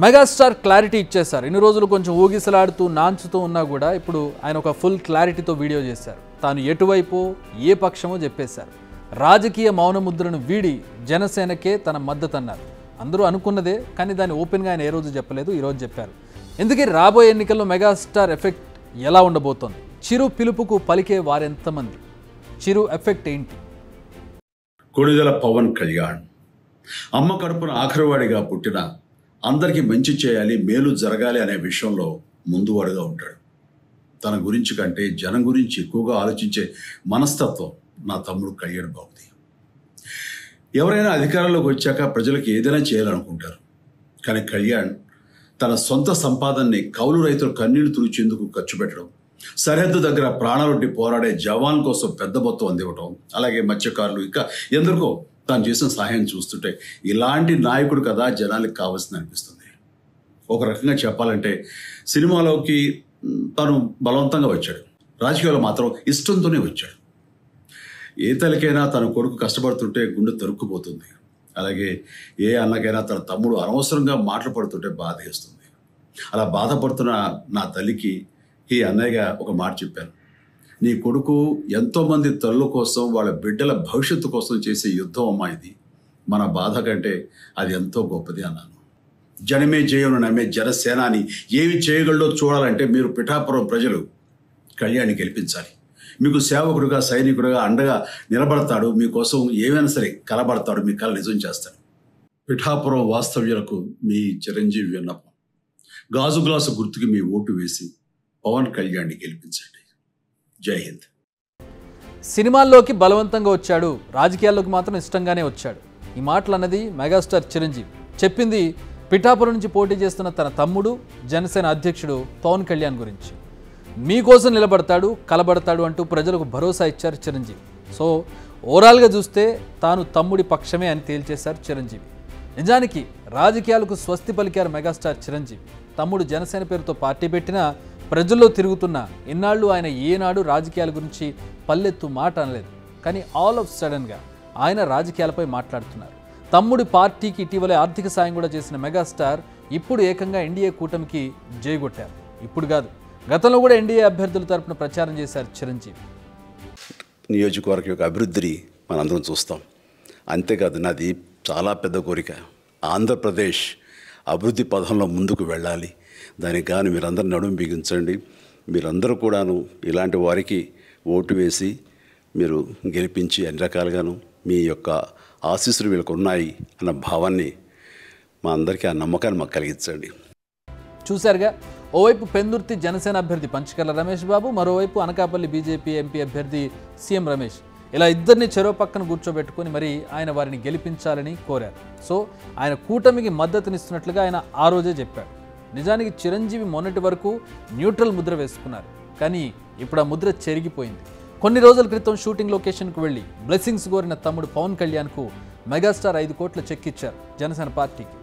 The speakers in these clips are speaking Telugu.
మెగాస్టార్ క్లారిటీ ఇచ్చేశారు. ఇన్ని రోజులు కొంచెం ఊగిసలాడుతూ నాంచుతూ ఉన్నా కూడా ఇప్పుడు ఆయన ఒక ఫుల్ క్లారిటీతో వీడియో చేశారు. తాను ఎటువైపు ఏ పక్షమో చెప్పేశారు. రాజకీయ మౌనముద్రను వీడి జనసేనకే తన మద్దతు అన్నారు. అందరూ అనుకున్నదే, కానీ దాన్ని ఓపెన్గా ఆయన ఏ రోజు చెప్పలేదు, ఈరోజు చెప్పారు. ఎందుకే రాబోయే ఎన్నికల్లో మెగాస్టార్ ఎఫెక్ట్ ఎలా ఉండబోతోంది? చిరు పిలుపుకు పలికే వారెంతమంది? చిరు ఎఫెక్ట్ ఏంటి? కొణిదెల పవన్ కళ్యాణ్ అమ్మ కడుపున ఆఖరివాడిగా పుట్టిన అందరికీ మంచి చేయాలి, మేలు జరగాలి అనే విషయంలో ముందువాడుగా ఉంటాడు. తన గురించి కంటే జనం గురించి ఎక్కువగా ఆలోచించే మనస్తత్వం నా తమ్ముడు కళ్యాణ్ బాబుది. ఎవరైనా అధికారంలోకి వచ్చాక ప్రజలకు ఏదైనా చేయాలనుకుంటారు, కానీ కళ్యాణ్ తన సొంత సంపాదనని కౌలు రైతులు కన్నీళ్లు తుడిచేందుకు ఖర్చు పెట్టడం, సరిహద్దు దగ్గర ప్రాణాలొడ్డి పోరాడే జవాన్ కోసం పెద్ద మొత్తం అందివ్వటం, అలాగే మత్స్యకారులు ఇంకా ఎందరికో తాను చేసిన సహాయం చూస్తుంటే ఇలాంటి నాయకుడు కదా జనానికి కావాల్సింది అనిపిస్తుంది. ఒక రకంగా చెప్పాలంటే సినిమాలోకి తను బలవంతంగా వచ్చాడు, రాజకీయాల్లో మాత్రం ఇష్టంతోనే వచ్చాడు. ఏ తల్లికైనా తన కొడుకు కష్టపడుతుంటే గుండె తరుక్కుపోతుంది. అలాగే ఏ అన్నకైనా తన తమ్ముడు అనవసరంగా మాటలు పడుతుంటే బాధ వేస్తుంది. అలా బాధపడుతున్న నా తల్లికి ఈ అన్నయ్యగా ఒక మాట చెప్పాను. నీ కొడుకు ఎంతోమంది తల్లుల కోసం, వాళ్ళ బిడ్డల భవిష్యత్తు కోసం చేసే యుద్ధం అమ్మా ఇది. మన బాధ కంటే అది ఎంతో గొప్పది అన్నాను. జనమే జయను నమ్మే జనసేనాని ఏమి చేయగలడో చూడాలంటే మీరు పిఠాపురం ప్రజలు కళ్యాణ్ని గెలిపించాలి. మీకు సేవకుడుగా, సైనికుడుగా అండగా నిలబడతాడు. మీకోసం ఏమైనా సరే కలబడతాడు, మీ కళ నిజం చేస్తాడు. పిఠాపురం వాస్తవ్యులకు మీ చిరంజీవి విన్నపం, గాజు గ్లాసు గుర్తుకి మీ ఓటు వేసి పవన్ కళ్యాణ్ని గెలిపించండి. జై హింద్. సినిమాల్లోకి బలవంతంగా వచ్చాడు, రాజకీయాల్లోకి మాత్రం ఇష్టంగానే వచ్చాడు. ఈ మాటలు అన్నది మెగాస్టార్ చిరంజీవి. చెప్పింది పిఠాపురం నుంచి పోటీ చేస్తున్న తన తమ్ముడు, జనసేన అధ్యక్షుడు పవన్ కళ్యాణ్ గురించి. మీకోసం నిలబడతాడు, కలబడతాడు అంటూ ప్రజలకు భరోసా ఇచ్చారు చిరంజీవి. సో ఓవరాల్గా చూస్తే తాను తమ్ముడి పక్షమే అని తేల్చేశారు చిరంజీవి. నిజానికి రాజకీయాలకు స్వస్తి పలికారు మెగాస్టార్ చిరంజీవి. తమ్ముడు జనసేన పేరుతో పార్టీ పెట్టినా ప్రజల్లో తిరుగుతున్న ఇన్నాళ్ళు ఆయన ఏనాడు రాజకీయాల గురించి పల్లెత్తు మాట అనలేదు. కానీ ఆల్ ఆఫ్ సడన్గా ఆయన రాజకీయాలపై మాట్లాడుతున్నారు. తమ్ముడి పార్టీకి ఇటీవలే ఆర్థిక సాయం కూడా చేసిన మెగాస్టార్ ఇప్పుడు ఏకంగా ఎన్డీఏ కూటమికి జైగొట్టారు. ఇప్పుడు కాదు, గతంలో కూడా ఎన్డీఏ అభ్యర్థుల తరపున ప్రచారం చేశారు చిరంజీవి. నియోజకవర్గం యొక్క అభివృద్ధిని మనందరం చూస్తాం. అంతేకాదు, నాది చాలా పెద్ద కోరిక, ఆంధ్రప్రదేశ్ అభివృద్ధి పథంలో ముందుకు వెళ్ళాలి. దానికి కానీ మీరందరూ నడుము బిగించండి. మీరందరూ కూడాను ఇలాంటి వారికి ఓటు వేసి మీరు గెలిపించి అన్ని రకాలుగాను మీ యొక్క ఆశీస్సులు వీళ్ళకు ఉన్నాయి అన్న భావాన్ని మా అందరికీ, ఆ నమ్మకాన్ని మాకు కలిగించండి. చూశారుగా, ఓవైపు పెందుర్తి జనసేన అభ్యర్థి పంచకర్ల రమేష్ బాబు, మరోవైపు అనకాపల్లి బీజేపీ ఎంపీ అభ్యర్థి సీఎం రమేష్. ఇలా ఇద్దరిని చెరో పక్కన కూర్చోబెట్టుకుని మరి ఆయన వారిని గెలిపించాలని కోరారు. సో ఆయన కూటమికి మద్దతునిస్తున్నట్లుగా ఆయన ఆ రోజే చెప్పాడు. నిజానికి చిరంజీవి మొన్నటి వరకు న్యూట్రల్ ముద్ర వేసుకున్నారు, కానీ ఇప్పుడు ఆ ముద్ర చెరిగిపోయింది. కొన్ని రోజుల క్రితం షూటింగ్ లొకేషన్కు వెళ్ళి బ్లెస్సింగ్స్ కోరిన తమ్ముడు పవన్ కళ్యాణ్కు మెగాస్టార్ 5 కోట్ల చెక్ ఇచ్చారు జనసేన పార్టీకి.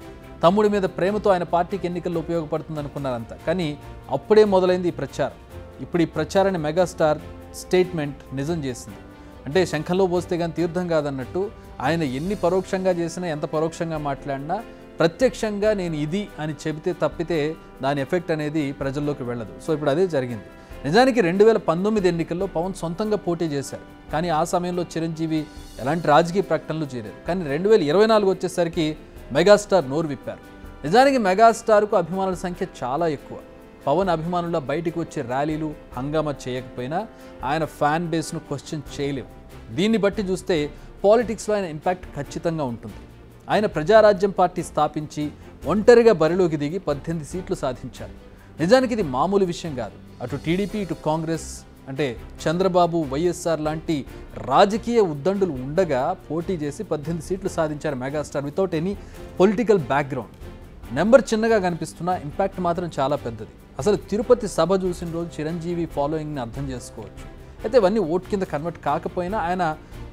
తమ్ముడి మీద ప్రేమతో ఆయన పార్టీకి ఎన్నికల్లో ఉపయోగపడుతుంది అనుకున్నారంతా, కానీ అప్పుడే మొదలైంది ఈ ప్రచారం. ఇప్పుడు ఈ ప్రచారాన్ని మెగాస్టార్ స్టేట్మెంట్ నిజం చేసింది. అంటే శంఖంలో పోస్తే కానీ తీర్థం కాదన్నట్టు ఆయన ఎన్ని పరోక్షంగా చేసినా, ఎంత పరోక్షంగా మాట్లాడినా ప్రత్యక్షంగా నేను ఇది అని చెబితే తప్పితే దాని ఎఫెక్ట్ అనేది ప్రజల్లోకి వెళ్ళదు. సో ఇప్పుడు అదే జరిగింది. నిజానికి 2019 ఎన్నికల్లో పవన్ సొంతంగా పోటీ చేశారు, కానీ ఆ సమయంలో చిరంజీవి ఎలాంటి రాజకీయ ప్రకటనలు చేయలేదు. కానీ 2024 వచ్చేసరికి మెగాస్టార్ నోరు విప్పారు. నిజానికి మెగాస్టార్కు అభిమానుల సంఖ్య చాలా ఎక్కువ. పవన్ అభిమానుల బయటికి వచ్చే ర్యాలీలు హంగామా చేయకపోయినా ఆయన ఫ్యాన్ బేస్ను క్వశ్చన్ చేయలేవు. దీన్ని బట్టి చూస్తే పాలిటిక్స్లో ఆయన ఇంపాక్ట్ ఖచ్చితంగా ఉంటుంది. ఆయన ప్రజారాజ్యం పార్టీ స్థాపించి ఒంటరిగా బరిలోకి దిగి 18 సీట్లు సాధించారు. నిజానికి ఇది మామూలు విషయం కాదు. అటు టీడీపీ, ఇటు కాంగ్రెస్, అంటే చంద్రబాబు, వైఎస్ఆర్ లాంటి రాజకీయ ఉద్దండులు ఉండగా పోటీ చేసి 18 సీట్లు సాధించారు megastar without any political background. Number చిన్నగా కనిపిస్తున్నా ఇంపాక్ట్ మాత్రం చాలా పెద్దది. అసలు తిరుపతి సభ చూసిన రోజు చిరంజీవి ఫాలోయింగ్ని అర్థం చేసుకోవచ్చు. అయితే ఇవన్నీ ఓట్ కింద కన్వర్ట్ కాకపోయినా ఆయన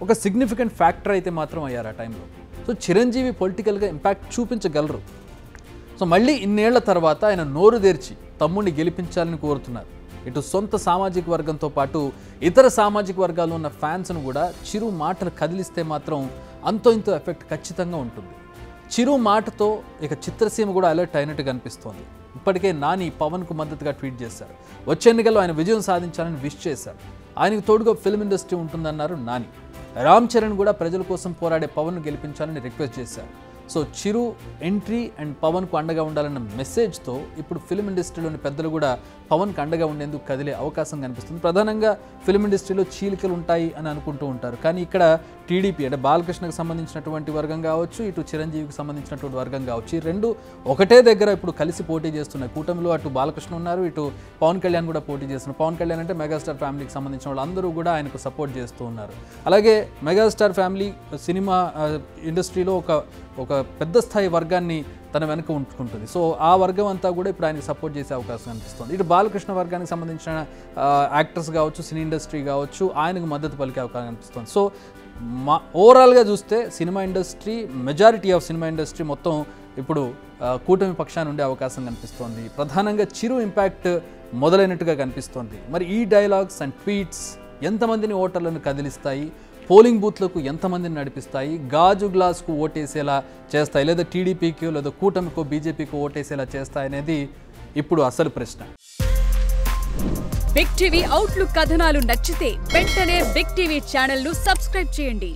ఒక సిగ్నిఫికెంట్ ఫ్యాక్టర్ అయితే మాత్రం అయ్యారు ఆ టైంలో. సో చిరంజీవి పొలిటికల్గా ఇంపాక్ట్ చూపించగలరు. సో మళ్ళీ ఇన్నేళ్ల తర్వాత ఆయన నోరు తెరిచి తమ్ముడిని గెలిపించాలని కోరుతున్నారు. ఇటు సొంత సామాజిక వర్గంతో పాటు ఇతర సామాజిక వర్గాల్లో ఉన్న ఫ్యాన్స్ను కూడా చిరు మాటలు కదిలిస్తే మాత్రం అంతో ఇంతో ఎఫెక్ట్ ఖచ్చితంగా ఉంటుంది. చిరు మాటతో ఇక చిత్రసీమ కూడా అలర్ట్ అయినట్టు కనిపిస్తోంది. ఇప్పటికే నాని పవన్కు మద్దతుగా ట్వీట్ చేశారు. వచ్చే ఎన్నికల్లో ఆయన విజయం సాధించాలని విష్ చేశారు. ఆయనకు తోడుగా ఫిల్మ్ ఇండస్ట్రీ ఉంటుందన్నారు నాని. రామ్ చరణ్ కూడా ప్రజల కోసం పోరాడే పవన్ను గెలిపించాలని రిక్వెస్ట్ చేశారు. సో చిరు ఎంట్రీ అండ్ పవన్కు అండగా ఉండాలన్న మెసేజ్తో ఇప్పుడు ఫిల్మ్ ఇండస్ట్రీలోని పెద్దలు కూడా పవన్కి అండగా ఉండేందుకు కదిలే అవకాశం కనిపిస్తుంది. ప్రధానంగా ఫిల్మ్ ఇండస్ట్రీలో చీలికలు ఉంటాయి అని అనుకుంటూ ఉంటారు. కానీ ఇక్కడ టీడీపీ అంటే బాలకృష్ణకు సంబంధించినటువంటి వర్గం కావచ్చు, ఇటు చిరంజీవికి సంబంధించినటువంటి వర్గం కావచ్చు, ఈ రెండు ఒకటే దగ్గర ఇప్పుడు కలిసి పోటీ చేస్తున్నాయి. కూటమిలో అటు బాలకృష్ణ ఉన్నారు, ఇటు పవన్ కళ్యాణ్ కూడా పోటీ చేస్తున్నారు. పవన్ కళ్యాణ్ అంటే మెగాస్టార్ ఫ్యామిలీకి సంబంధించిన వాళ్ళందరూ కూడా ఆయనకు సపోర్ట్ చేస్తూ ఉన్నారు. అలాగే మెగాస్టార్ ఫ్యామిలీ సినిమా ఇండస్ట్రీలో ఒక పెద్ద స్థాయి వర్గాన్ని తన వెనుక ఉంచుకుంటుంది. సో ఆ వర్గం అంతా కూడా ఇప్పుడు ఆయనకు సపోర్ట్ చేసే అవకాశం కనిపిస్తుంది. ఇటు బాలకృష్ణ వర్గానికి సంబంధించిన యాక్టర్స్ కావచ్చు, సినీ ఇండస్ట్రీ కావచ్చు, ఆయనకు మద్దతు పలికే అవకాశం కనిపిస్తుంది. సో ఓవరాల్గా చూస్తే cinema industry, majority of cinema industry మొత్తం ఇప్పుడు కూటమి పక్షాన్ని ఉండే అవకాశం కనిపిస్తోంది. ప్రధానంగా చిరు ఇంపాక్ట్ మొదలైనట్టుగా కనిపిస్తోంది. మరి ఈ డైలాగ్స్ అండ్ ట్వీట్స్ ఎంతమందిని ఓటర్లను కదిలిస్తాయి, పోలింగ్ బూత్లకు ఎంతమందిని నడిపిస్తాయి, గాజు గ్లాస్కు ఓటేసేలా చేస్తాయి, లేదా టీడీపీకి లేదా కూటమికో బీజేపీకి ఓటేసేలా చేస్తాయి అనేది ఇప్పుడు అసలు ప్రశ్న. బిగ్ టీవీ అవుట్లుక్ కథనాలు నచ్చితే వెంటనే బిగ్ టీవీ ఛానల్ ను సబ్స్క్రైబ్ చేయండి.